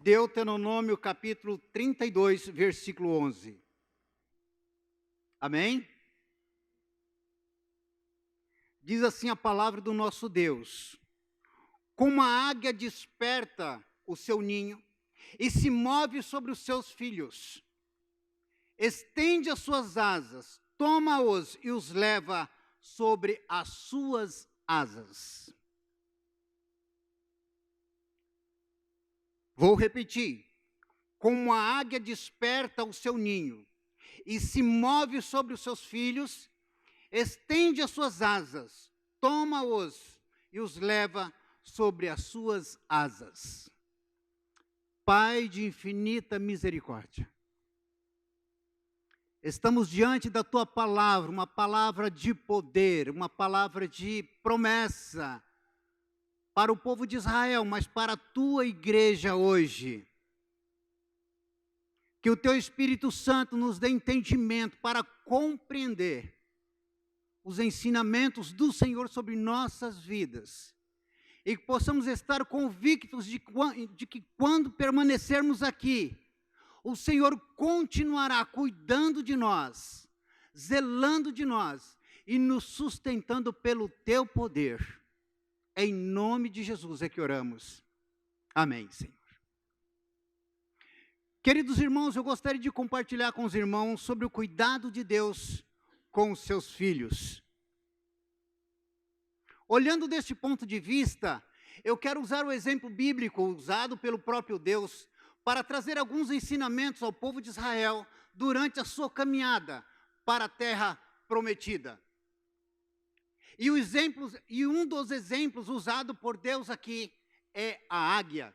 Deuteronômio capítulo 32, versículo 11. Amém? Diz assim a palavra do nosso Deus: como a águia desperta o seu ninho e se move sobre os seus filhos, estende as suas asas, toma-os e os leva sobre as suas asas. Vou repetir. Como a águia desperta o seu ninho e se move sobre os seus filhos, estende as suas asas, toma-os e os leva sobre as suas asas. Pai de infinita misericórdia, estamos diante da tua palavra, uma palavra de poder, uma palavra de promessa para o povo de Israel, mas para a tua igreja hoje. Que o teu Espírito Santo nos dê entendimento para compreender os ensinamentos do Senhor sobre nossas vidas. E que possamos estar convictos de que quando permanecermos aqui, o Senhor continuará cuidando de nós, zelando de nós e nos sustentando pelo teu poder. Em nome de Jesus é que oramos. Amém, Senhor. Queridos irmãos, eu gostaria de compartilhar com os irmãos sobre o cuidado de Deus com os seus filhos. Olhando deste ponto de vista, eu quero usar o exemplo bíblico usado pelo próprio Deus para trazer alguns ensinamentos ao povo de Israel durante a sua caminhada para a terra prometida. E um dos exemplos usado por Deus aqui é a águia.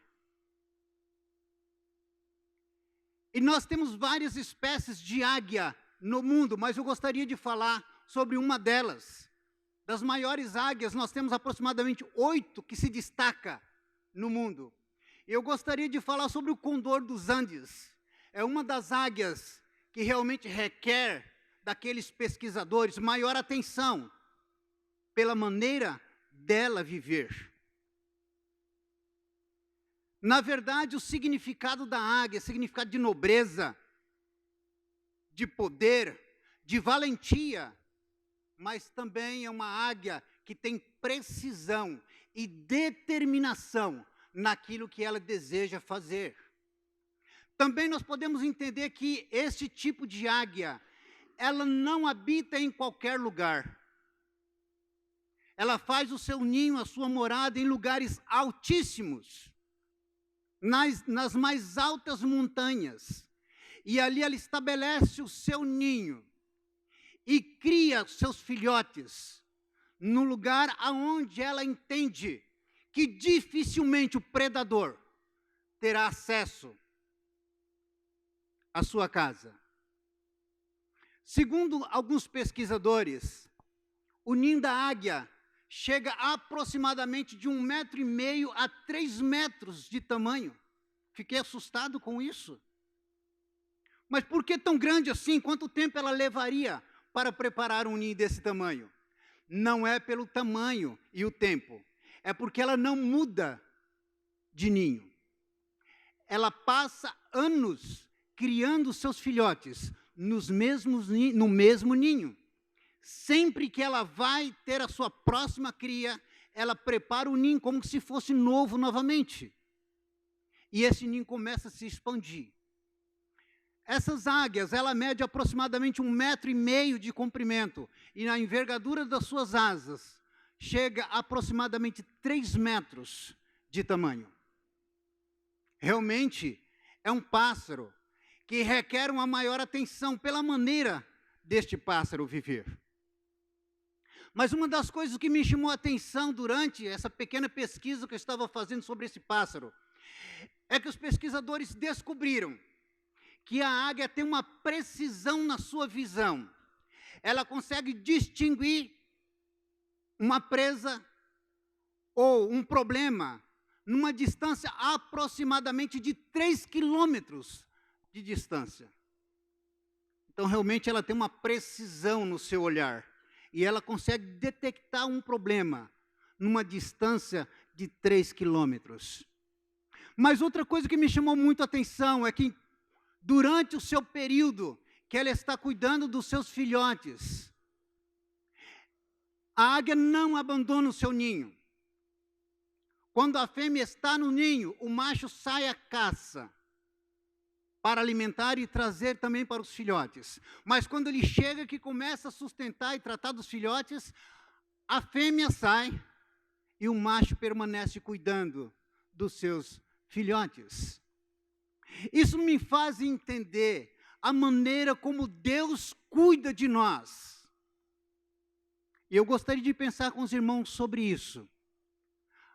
E nós temos várias espécies de águia no mundo, mas eu gostaria de falar sobre uma delas. Das maiores águias, nós temos aproximadamente 8 que se destaca no mundo. Eu gostaria de falar sobre o condor dos Andes. É uma das águias que realmente requer daqueles pesquisadores maior atenção pela maneira dela viver. Na verdade, o significado da águia é significado de nobreza, de poder, de valentia, mas também é uma águia que tem precisão e determinação naquilo que ela deseja fazer. Também nós podemos entender que este tipo de águia, ela não habita em qualquer lugar. Ela faz o seu ninho, a sua morada em lugares altíssimos, nas mais altas montanhas. E ali ela estabelece o seu ninho e cria seus filhotes no lugar aonde ela entende que dificilmente o predador terá acesso à sua casa. Segundo alguns pesquisadores, o ninho da águia chega aproximadamente de 1,5 metro a 3 metros de tamanho. Fiquei assustado com isso. Mas por que tão grande assim? Quanto tempo ela levaria para preparar um ninho desse tamanho? Não é pelo tamanho e o tempo, é porque ela não muda de ninho. Ela passa anos criando seus filhotes no mesmo ninho. Sempre que ela vai ter a sua próxima cria, ela prepara o ninho como se fosse novo novamente. E esse ninho começa a se expandir. Essas águias, ela mede aproximadamente 1,5 metro de comprimento. E na envergadura das suas asas, chega a aproximadamente 3 metros de tamanho. Realmente, é um pássaro que requer uma maior atenção pela maneira deste pássaro viver. Mas uma das coisas que me chamou a atenção durante essa pequena pesquisa que eu estava fazendo sobre esse pássaro, é que os pesquisadores descobriram que a águia tem uma precisão na sua visão. Ela consegue distinguir uma presa ou um problema numa distância aproximadamente de 3 quilômetros de distância. Então, realmente, ela tem uma precisão no seu olhar. E ela consegue detectar um problema numa distância de 3 quilômetros. Mas outra coisa que me chamou muito a atenção é que durante o seu período que ela está cuidando dos seus filhotes, a águia não abandona o seu ninho. Quando a fêmea está no ninho, o macho sai à caça para alimentar e trazer também para os filhotes. Mas quando ele chega que começa a sustentar e tratar dos filhotes, a fêmea sai e o macho permanece cuidando dos seus filhotes. Isso me faz entender a maneira como Deus cuida de nós. E eu gostaria de pensar com os irmãos sobre isso.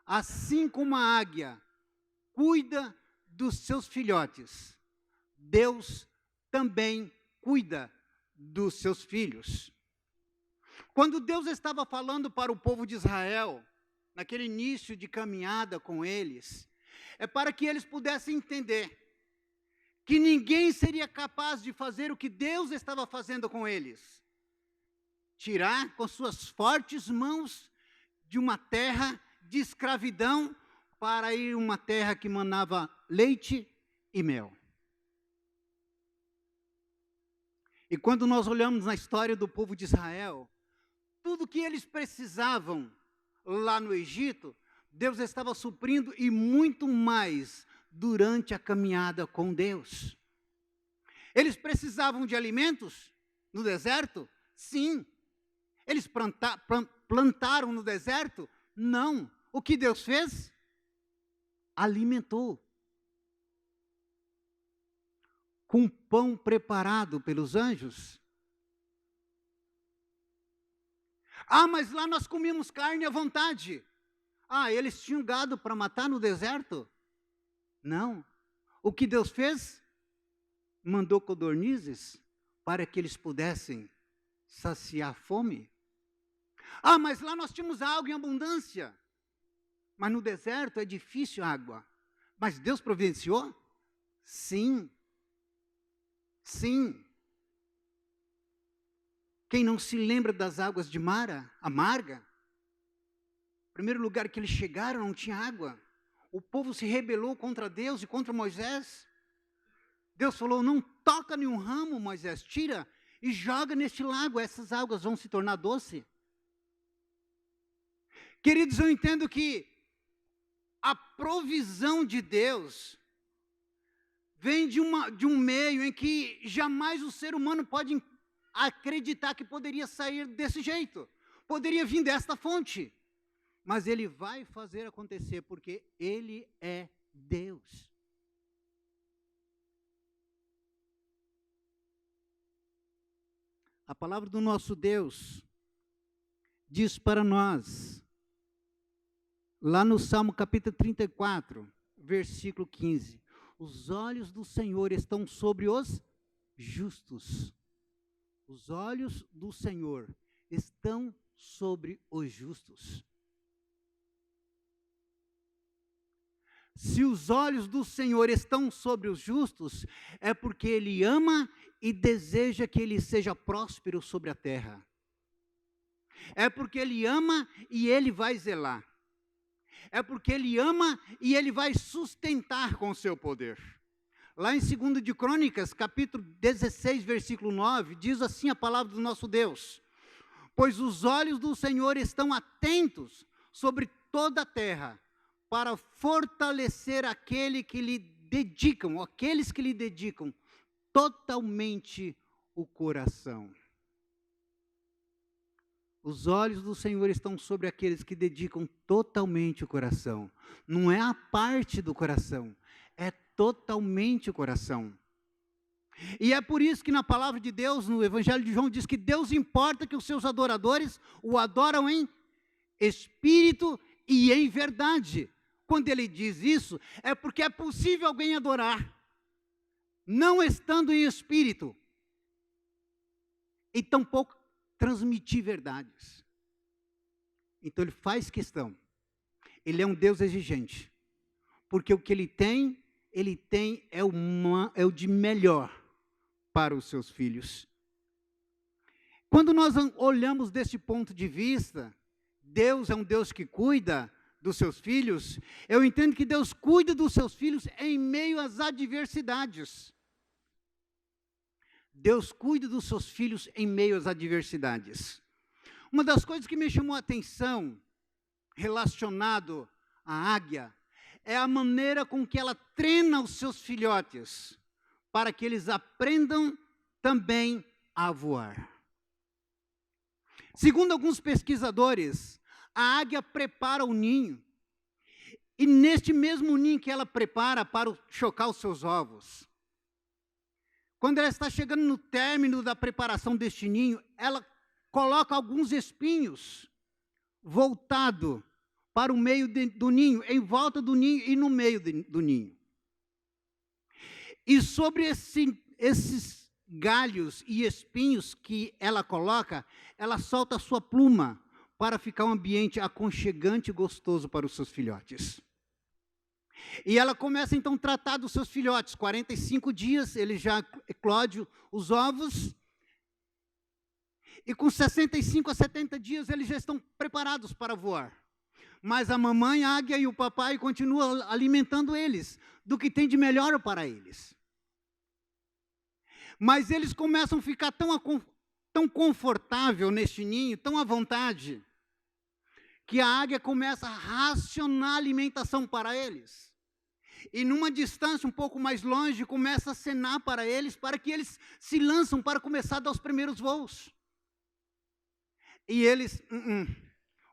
Assim como a águia cuida dos seus filhotes, Deus também cuida dos seus filhos. Quando Deus estava falando para o povo de Israel, naquele início de caminhada com eles, é para que eles pudessem entender que ninguém seria capaz de fazer o que Deus estava fazendo com eles. Tirar com suas fortes mãos de uma terra de escravidão para ir uma terra que manava leite e mel. E quando nós olhamos na história do povo de Israel, tudo que eles precisavam lá no Egito, Deus estava suprindo e muito mais durante a caminhada com Deus. Eles precisavam de alimentos no deserto? Sim. Eles plantaram no deserto? Não. O que Deus fez? Alimentou. Com pão preparado pelos anjos. Ah, mas lá nós comíamos carne à vontade. Ah, eles tinham gado para matar no deserto? Não. O que Deus fez? Mandou codornizes para que eles pudessem saciar a fome. Ah, mas lá nós tínhamos água em abundância. Mas no deserto é difícil água. Mas Deus providenciou? Sim. Sim. Quem não se lembra das águas de Mara, amarga? O primeiro lugar que eles chegaram não tinha água. O povo se rebelou contra Deus e contra Moisés. Deus falou, não toca nenhum ramo, Moisés, tira e joga neste lago, essas águas vão se tornar doce. Queridos, eu entendo que a provisão de Deus vem de um meio em que jamais o ser humano pode acreditar que poderia sair desse jeito, poderia vir desta fonte, mas Ele vai fazer acontecer, porque Ele é Deus. A palavra do nosso Deus diz para nós, lá no Salmo capítulo 34, versículo 15, os olhos do Senhor estão sobre os justos. Os olhos do Senhor estão sobre os justos. Se os olhos do Senhor estão sobre os justos, é porque Ele ama e deseja que ele seja próspero sobre a terra. É porque Ele ama e Ele vai zelar. É porque Ele ama e Ele vai sustentar com o seu poder. Lá em 2 de Crônicas, capítulo 16, versículo 9, diz assim a palavra do nosso Deus: pois os olhos do Senhor estão atentos sobre toda a terra, para fortalecer aqueles que lhe dedicam totalmente o coração. Os olhos do Senhor estão sobre aqueles que dedicam totalmente o coração. Não é a parte do coração, é totalmente o coração. E é por isso que na palavra de Deus, no Evangelho de João, diz que Deus importa que os seus adoradores o adoram em espírito e em verdade. Quando ele diz isso, é porque é possível alguém adorar, não estando em espírito, e tampouco transmitir verdades. Então ele faz questão. Ele é um Deus exigente, porque o que ele tem é o de melhor para os seus filhos. Quando nós olhamos desse ponto de vista, Deus é um Deus que cuida, dos seus filhos, eu entendo que Deus cuida dos seus filhos em meio às adversidades. Deus cuida dos seus filhos em meio às adversidades. Uma das coisas que me chamou a atenção, relacionado à águia, é a maneira com que ela treina os seus filhotes, para que eles aprendam também a voar. Segundo alguns pesquisadores, a águia prepara o ninho, e neste mesmo ninho que ela prepara para chocar os seus ovos, quando ela está chegando no término da preparação deste ninho, ela coloca alguns espinhos voltado para o meio do ninho, em volta do ninho e no meio do ninho. E sobre esses galhos e espinhos que ela coloca, ela solta a sua pluma para ficar um ambiente aconchegante e gostoso para os seus filhotes. E ela começa então a tratar dos seus filhotes. 45 dias, ele já eclode os ovos. E com 65 a 70 dias, eles já estão preparados para voar. Mas a mamãe águia e o papai continuam alimentando eles do que tem de melhor para eles. Mas eles começam a ficar tão confortável neste ninho, tão à vontade, que a águia começa a racionar a alimentação para eles. E numa distância um pouco mais longe, começa a acenar para eles, para que eles se lançam para começar a dar os primeiros voos. E eles,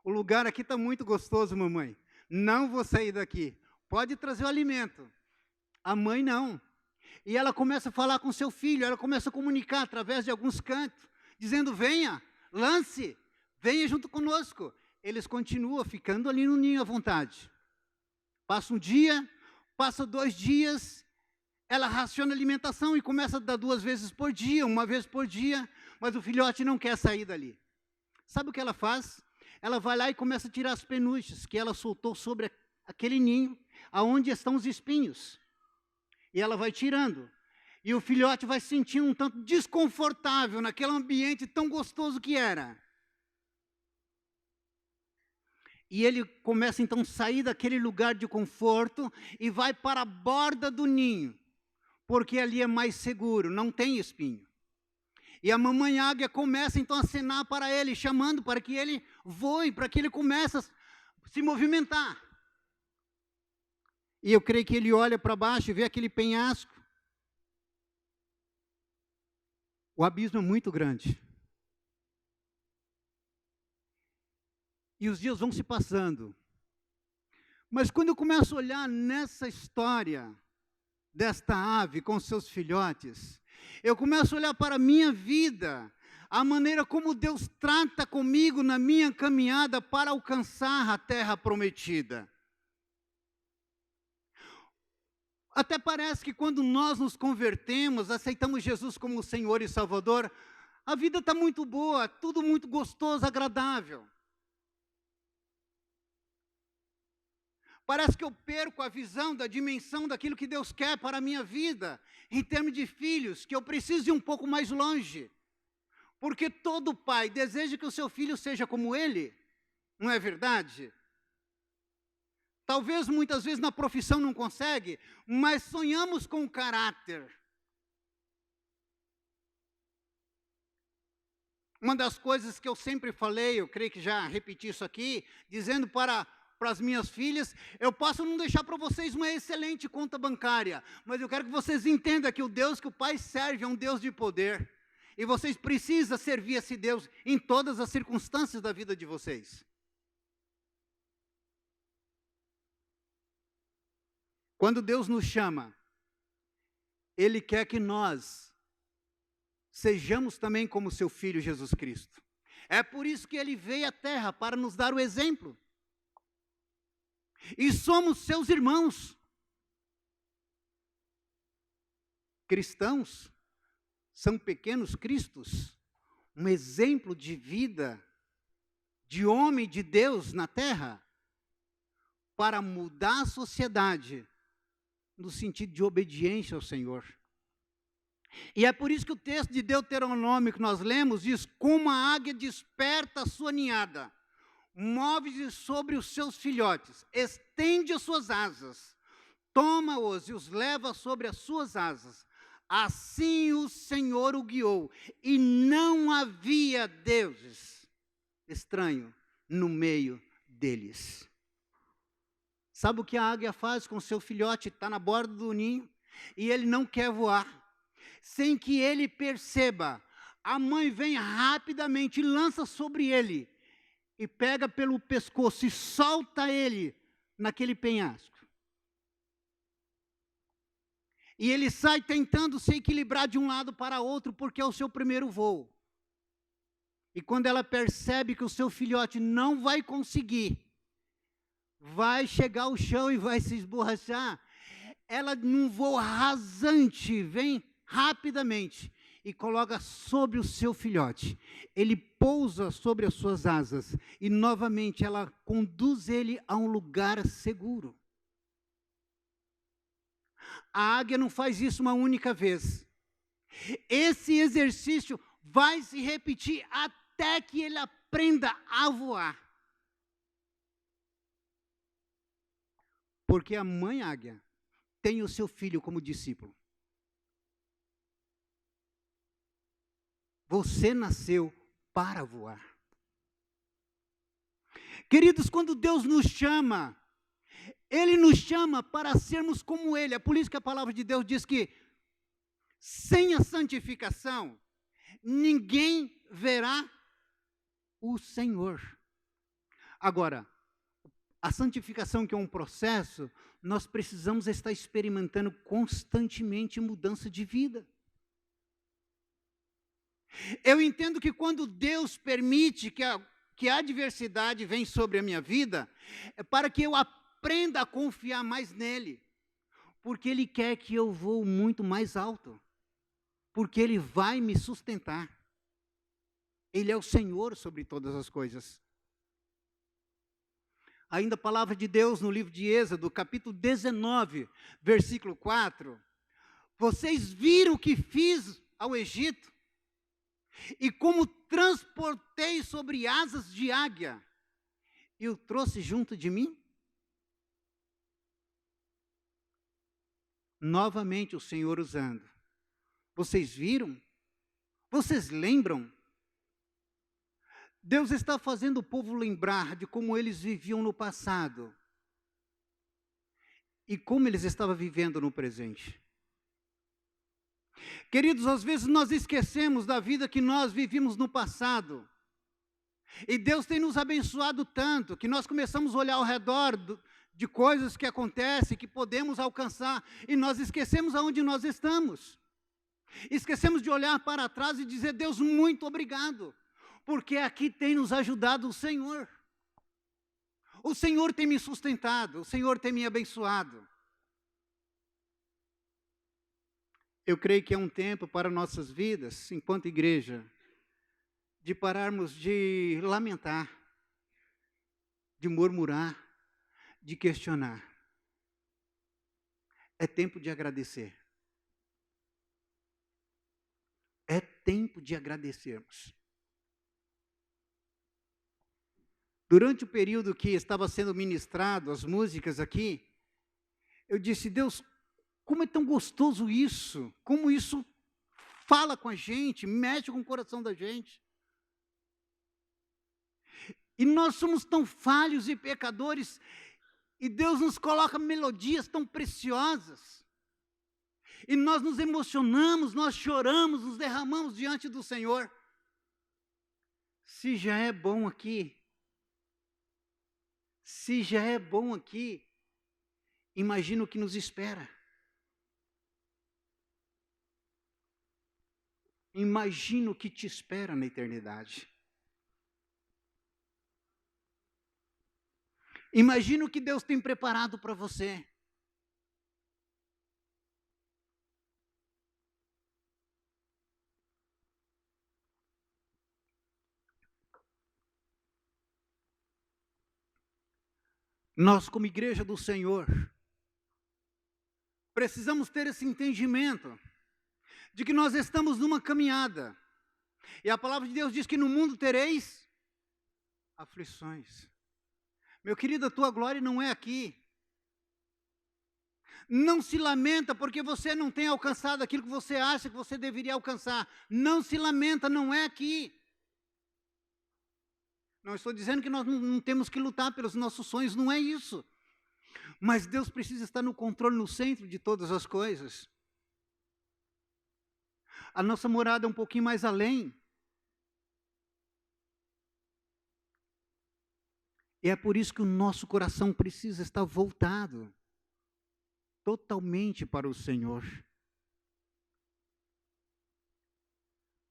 o lugar aqui está muito gostoso, mamãe. Não vou sair daqui. Pode trazer o alimento. A mãe não. E ela começa a falar com seu filho, ela começa a comunicar através de alguns cantos, dizendo, venha, lance, venha junto conosco. Eles continuam ficando ali no ninho à vontade. Passa um dia, passa 2 dias, ela raciona a alimentação e começa a dar 2 vezes por dia, 1 vez por dia, mas o filhote não quer sair dali. Sabe o que ela faz? Ela vai lá e começa a tirar as penugem que ela soltou sobre aquele ninho, aonde estão os espinhos. E ela vai tirando. E o filhote vai se sentindo um tanto desconfortável naquele ambiente tão gostoso que era. E ele começa então a sair daquele lugar de conforto e vai para a borda do ninho, porque ali é mais seguro, não tem espinho. E a mamãe águia começa então a acenar para ele, chamando para que ele voe, para que ele comece a se movimentar. E eu creio que ele olha para baixo e vê aquele penhasco. O abismo é muito grande. E os dias vão se passando. Mas quando eu começo a olhar nessa história desta ave com seus filhotes, eu começo a olhar para a minha vida, a maneira como Deus trata comigo na minha caminhada para alcançar a terra prometida. Até parece que quando nós nos convertemos, aceitamos Jesus como Senhor e Salvador, a vida está muito boa, tudo muito gostoso, agradável. Parece que eu perco a visão da dimensão daquilo que Deus quer para a minha vida, em termos de filhos, que eu preciso ir um pouco mais longe. Porque todo pai deseja que o seu filho seja como ele, não é verdade? Talvez muitas vezes na profissão não consegue, mas sonhamos com o caráter. Uma das coisas que eu sempre falei, eu creio que já repeti isso aqui, dizendo para as minhas filhas, eu posso não deixar para vocês uma excelente conta bancária, mas eu quero que vocês entendam que o Deus que o pai serve é um Deus de poder, e vocês precisam servir esse Deus em todas as circunstâncias da vida de vocês. Quando Deus nos chama, Ele quer que nós sejamos também como seu Filho Jesus Cristo. É por isso que Ele veio à terra, para nos dar o exemplo. E somos seus irmãos. Cristãos são pequenos cristos, um exemplo de vida, de homem de Deus na terra, para mudar a sociedade, no sentido de obediência ao Senhor. E é por isso que o texto de Deuteronômio que nós lemos diz, como a águia desperta a sua ninhada, move-se sobre os seus filhotes, estende as suas asas, toma-os e os leva sobre as suas asas. Assim o Senhor o guiou, e não havia deuses estranhos no meio deles. Sabe o que a águia faz com seu filhote? Está na borda do ninho, e ele não quer voar. Sem que ele perceba, a mãe vem rapidamente e lança sobre ele, e pega pelo pescoço e solta ele naquele penhasco. E ele sai tentando se equilibrar de um lado para outro, porque é o seu primeiro voo. E quando ela percebe que o seu filhote não vai conseguir, vai chegar ao chão e vai se esborrachar, ela, num voo rasante, vem rapidamente e coloca sobre o seu filhote. Ele pousa sobre as suas asas e novamente ela conduz ele a um lugar seguro. A águia não faz isso uma única vez. Esse exercício vai se repetir até que ele aprenda a voar. Porque a mãe águia tem o seu filho como discípulo. Você nasceu para voar. Queridos, quando Deus nos chama, Ele nos chama para sermos como Ele. É por isso que a palavra de Deus diz que sem a santificação, ninguém verá o Senhor. Agora, a santificação, que é um processo, nós precisamos estar experimentando constantemente mudança de vida. Eu entendo que quando Deus permite que a adversidade venha sobre a minha vida, é para que eu aprenda a confiar mais nele, porque Ele quer que eu voe muito mais alto, porque Ele vai me sustentar. Ele é o Senhor sobre todas as coisas. Ainda a palavra de Deus no livro de Êxodo, capítulo 19, versículo 4. Vocês viram o que fiz ao Egito? E como transportei sobre asas de águia e o trouxe junto de mim? Novamente o Senhor usando. Vocês viram? Vocês lembram? Deus está fazendo o povo lembrar de como eles viviam no passado e como eles estavam vivendo no presente. Queridos, às vezes nós esquecemos da vida que nós vivíamos no passado. E Deus tem nos abençoado tanto que nós começamos a olhar ao redor de coisas que acontecem, que podemos alcançar, e nós esquecemos aonde nós estamos. Esquecemos de olhar para trás e dizer: Deus, muito obrigado, porque aqui tem nos ajudado o Senhor. O Senhor tem me sustentado, o Senhor tem me abençoado. Eu creio que é um tempo para nossas vidas, enquanto igreja, de pararmos de lamentar, de murmurar, de questionar. É tempo de agradecer. É tempo de agradecermos. Durante o período que estava sendo ministrado as músicas aqui, eu disse: Deus, como é tão gostoso isso, como isso fala com a gente, mexe com o coração da gente. E nós somos tão falhos e pecadores, e Deus nos coloca melodias tão preciosas, e nós nos emocionamos, nós choramos, nos derramamos diante do Senhor. Se já é bom aqui, imagina o que nos espera. Imagina o que te espera na eternidade. Imagina o que Deus tem preparado para você. Nós, como igreja do Senhor, precisamos ter esse entendimento de que nós estamos numa caminhada. E a palavra de Deus diz que no mundo tereis aflições. Meu querido, a tua glória não é aqui. Não se lamenta porque você não tem alcançado aquilo que você acha que você deveria alcançar. Não se lamenta, não é aqui. Não estou dizendo que nós não temos que lutar pelos nossos sonhos, não é isso. Mas Deus precisa estar no controle, no centro de todas as coisas. A nossa morada é um pouquinho mais além. E é por isso que o nosso coração precisa estar voltado totalmente para o Senhor.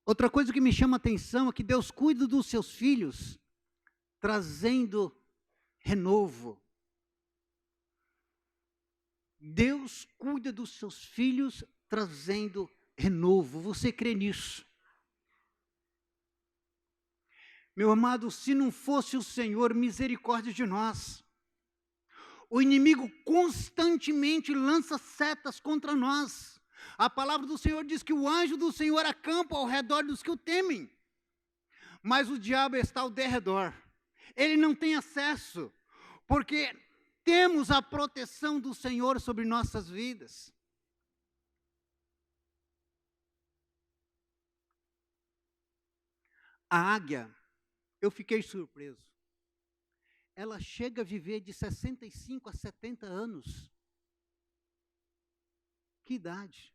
Outra coisa que me chama a atenção é que Deus cuida dos seus filhos, trazendo renovo. Deus cuida dos seus filhos, trazendo renovo. Você crê nisso? Meu amado, se não fosse o Senhor, misericórdia de nós. O inimigo constantemente lança setas contra nós. A palavra do Senhor diz que o anjo do Senhor acampa ao redor dos que o temem. Mas o diabo está ao derredor. Ele não tem acesso, porque temos a proteção do Senhor sobre nossas vidas. A águia, eu fiquei surpreso. Ela chega a viver de 65 a 70 anos. Que idade?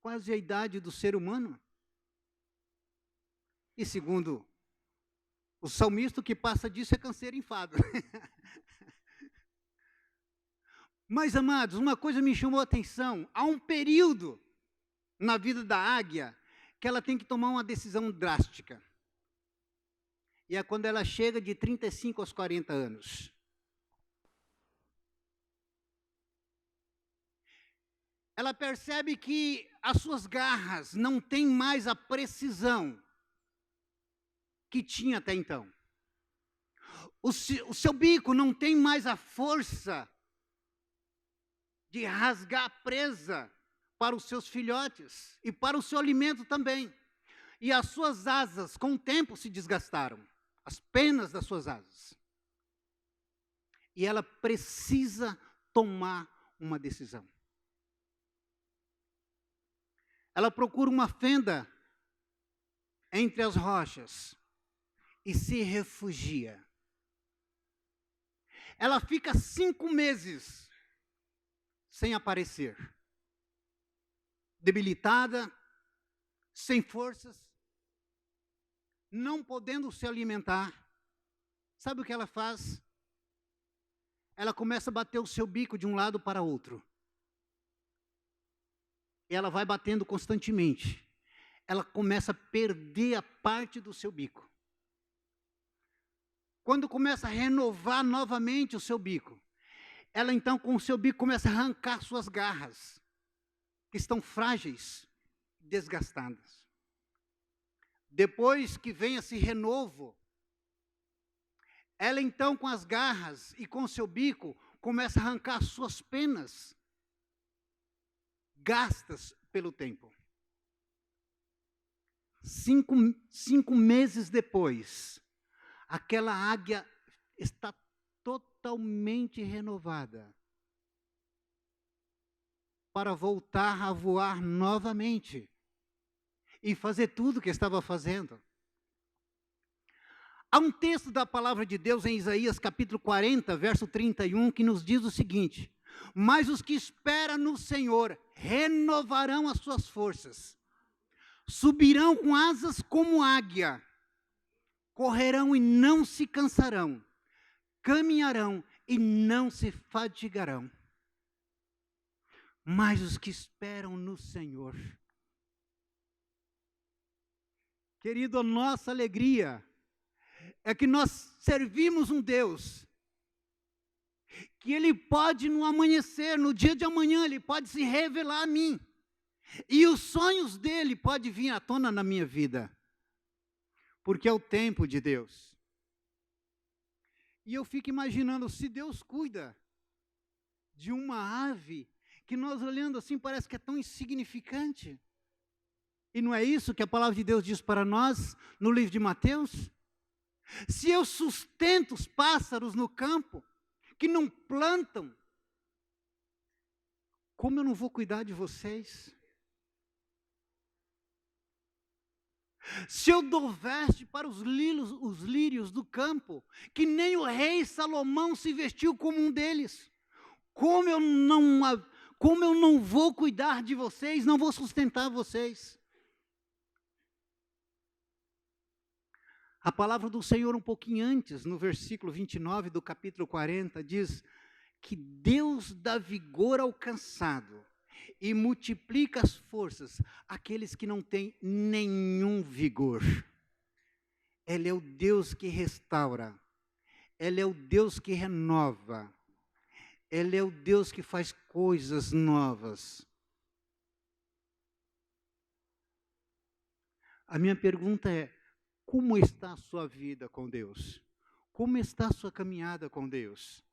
Quase a idade do ser humano. E segundo o salmista, o que passa disso é canseiro e enfado. Mas, amados, uma coisa me chamou a atenção. Há um período na vida da águia que ela tem que tomar uma decisão drástica. E é quando ela chega de 35 aos 40 anos. Ela percebe que as suas garras não têm mais a precisão que tinha até então. O seu bico não tem mais a força de rasgar a presa para os seus filhotes e para o seu alimento também. E as suas asas, com o tempo, se desgastaram. As penas das suas asas. E ela precisa tomar uma decisão. Ela procura uma fenda entre as rochas e se refugia. Ela fica 5 meses sem aparecer. Debilitada, sem forças, não podendo se alimentar. Sabe o que ela faz? Ela começa a bater o seu bico de um lado para outro. E ela vai batendo constantemente. Ela começa a perder a parte do seu bico. Quando começa a renovar novamente o seu bico, ela então com o seu bico começa a arrancar suas garras, que estão frágeis, desgastadas. Depois que vem esse renovo, ela então com as garras e com o seu bico, começa a arrancar suas penas, gastas pelo tempo. 5 meses depois, aquela águia está totalmente renovada para voltar a voar novamente e fazer tudo o que estava fazendo. Há um texto da palavra de Deus em Isaías capítulo 40, verso 31, que nos diz o seguinte: mas os que esperam no Senhor renovarão as suas forças, subirão com asas como águia, correrão e não se cansarão, caminharão e não se fadigarão. Mas os que esperam no Senhor. Querido, a nossa alegria é que nós servimos um Deus que Ele pode no amanhecer, no dia de amanhã, Ele pode se revelar a mim. E os sonhos dEle podem vir à tona na minha vida. Porque é o tempo de Deus. E eu fico imaginando, se Deus cuida de uma ave, que nós olhando assim parece que é tão insignificante. E não é isso que a palavra de Deus diz para nós no livro de Mateus? Se eu sustento os pássaros no campo, que não plantam, como eu não vou cuidar de vocês? Se eu dou veste para os lírios do campo, que nem o rei Salomão se vestiu como um deles, como eu não vou cuidar de vocês, não vou sustentar vocês? A palavra do Senhor, um pouquinho antes, no versículo 29 do capítulo 40, diz que Deus dá vigor ao cansado e multiplica as forças àqueles que não têm nenhum vigor. Ele é o Deus que restaura, Ele é o Deus que renova, Ele é o Deus que faz coisas novas. A minha pergunta é: como está a sua vida com Deus? Como está a sua caminhada com Deus?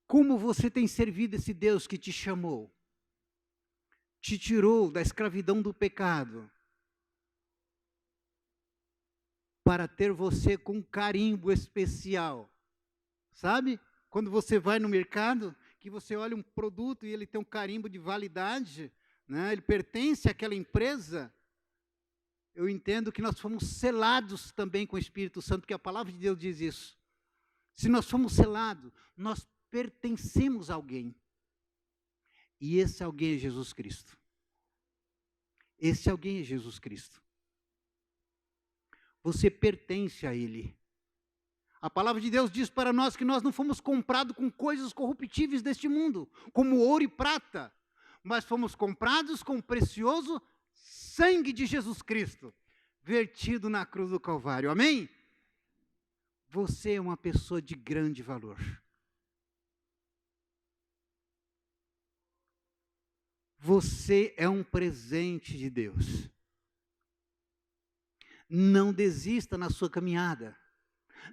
Como você tem servido esse Deus que te chamou, te tirou da escravidão do pecado, para ter você com um carimbo especial? Sabe? Quando você vai no mercado, que você olha um produto e ele tem um carimbo de validade, né? Ele pertence àquela empresa. Eu entendo que nós fomos selados também com o Espírito Santo, porque a palavra de Deus diz isso. Se nós fomos selados, nós pertencemos a alguém. E esse alguém é Jesus Cristo. Esse alguém é Jesus Cristo. Você pertence a Ele. A palavra de Deus diz para nós que nós não fomos comprados com coisas corruptíveis deste mundo, como ouro e prata, mas fomos comprados com o precioso sangue de Jesus Cristo, vertido na cruz do Calvário. Amém? Você é uma pessoa de grande valor. Você é um presente de Deus. Não desista na sua caminhada.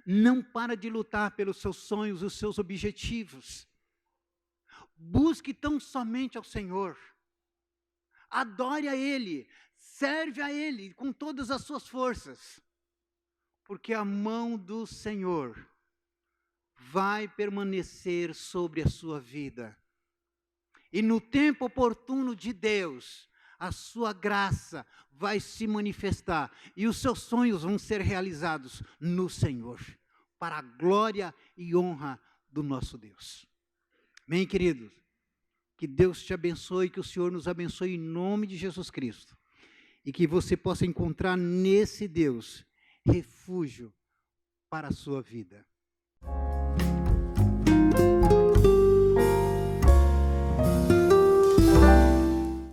Não para de lutar pelos seus sonhos, os seus objetivos. Busque tão somente ao Senhor. Adore a Ele. Serve a Ele com todas as suas forças. Porque a mão do Senhor vai permanecer sobre a sua vida. E no tempo oportuno de Deus, a sua graça vai se manifestar e os seus sonhos vão ser realizados no Senhor, para a glória e honra do nosso Deus. Amém, queridos? Que Deus te abençoe, que o Senhor nos abençoe em nome de Jesus Cristo. E que você possa encontrar nesse Deus refúgio para a sua vida.